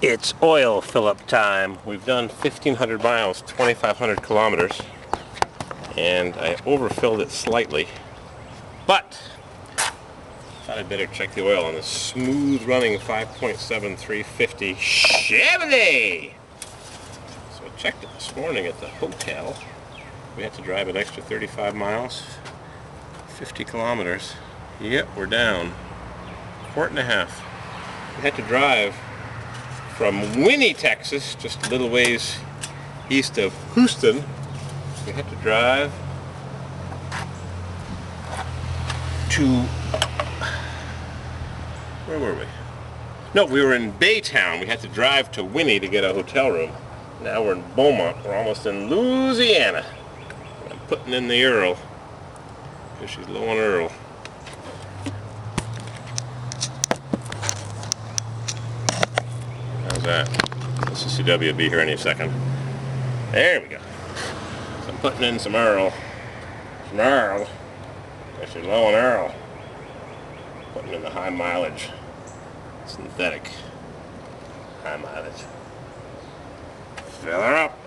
It's oil fill-up time. We've done 1,500 miles, 2,500 kilometers, and I overfilled it slightly, but thought I'd better check the oil on this smooth-running 5.7 350 Chevy. So I checked it this morning at the hotel. We had to drive an extra 35 miles, 50 kilometers. Yep, we're down. Quart and a half. We had to drive from Winnie, Texas, just a little ways east of Houston. We had to drive to, where were we? No, we were in Baytown. We had to drive to Winnie to get a hotel room. Now we're in Beaumont. We're almost in Louisiana. I'm putting in the Earl, because she's low on Earl. How's that? Mississippi will be here any second. There we go. So I'm putting in some Earl. Some Earl. Because she's low on Earl. Putting in the high mileage. Synthetic. High mileage. Fill her up.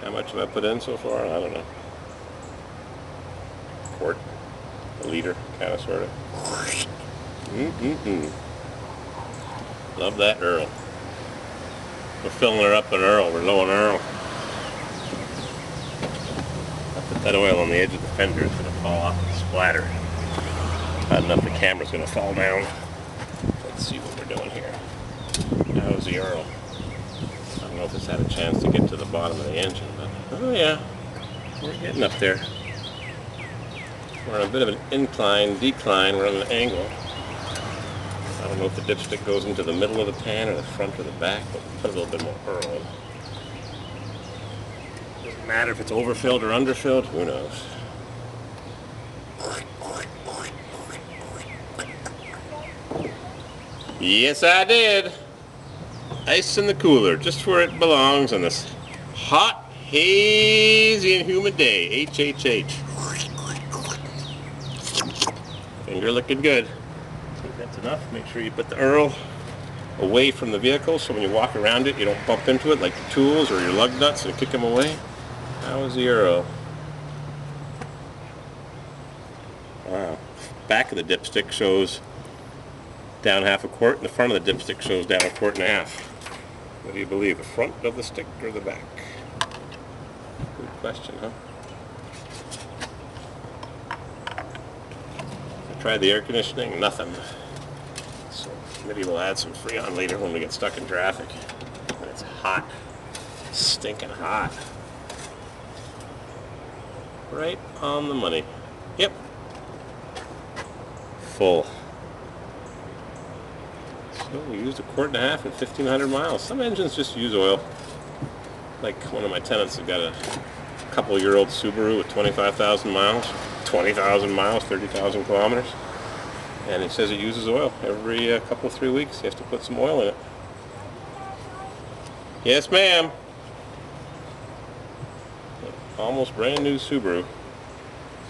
How much have I put in so far? I don't know. Quart. A liter, kind of, sort of. Love that Earl. We're filling her up in Earl. We're low on Earl. I put that oil on the edge of the fender. It's going to fall off and splatter. Not enough the camera's going to fall down. Let's see what we're doing here. How's the Earl? I don't know if it's had a chance to get to the bottom of the engine, but oh yeah, we're getting up there. We're on a bit of an incline, decline. We're on an angle. I don't know if the dipstick goes into the middle of the pan or the front or the back, but we'll put a little bit more Earl in. Doesn't matter if it's overfilled or underfilled, who knows. Yes, I did. Ice in the cooler, just where it belongs on this hot, hazy, and humid day. HHH. Finger looking good. That's enough. Make sure you put the Earl away from the vehicle so when you walk around it you don't bump into it like the tools or your lug nuts and kick them away. How is the Earl? Wow. Back of the dipstick shows down half a quart and the front of the dipstick shows down a quart and a half. What do you believe, the front of the stick or the back? Good question, huh? I tried the air conditioning, nothing. So maybe we'll add some Freon later when we get stuck in traffic. And it's hot. Stinking hot. Right on the money. Yep. Full. So we used a quart and a half and 1,500 miles. Some engines just use oil. Like one of my tenants has got a couple-year-old Subaru with 25,000 miles. 20,000 miles, 30,000 kilometers. And he says it uses oil every couple, 3 weeks. He has to put some oil in it. Yes, ma'am. Almost brand new Subaru.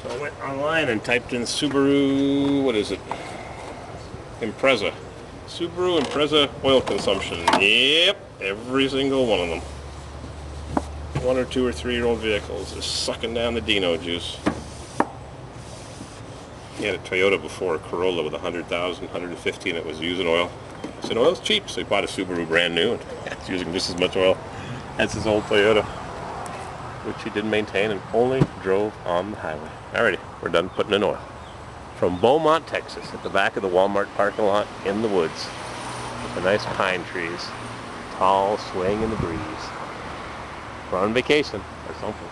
So I went online and typed in Subaru, what is it? Impreza. Subaru Impreza oil consumption. Yep, every single one of them. 1 or 2 or 3 year old vehicles is sucking down the Dino juice. He had a Toyota before, a Corolla with 100,000, 150, and it was using oil. I said, oil's cheap, so he bought a Subaru brand new, and it's using just as much oil as his old Toyota, which he didn't maintain and only drove on the highway. Alrighty, we're done putting in oil. From Beaumont, Texas, at the back of the Walmart parking lot in the woods, with the nice pine trees, tall, swaying in the breeze. We're on vacation or something.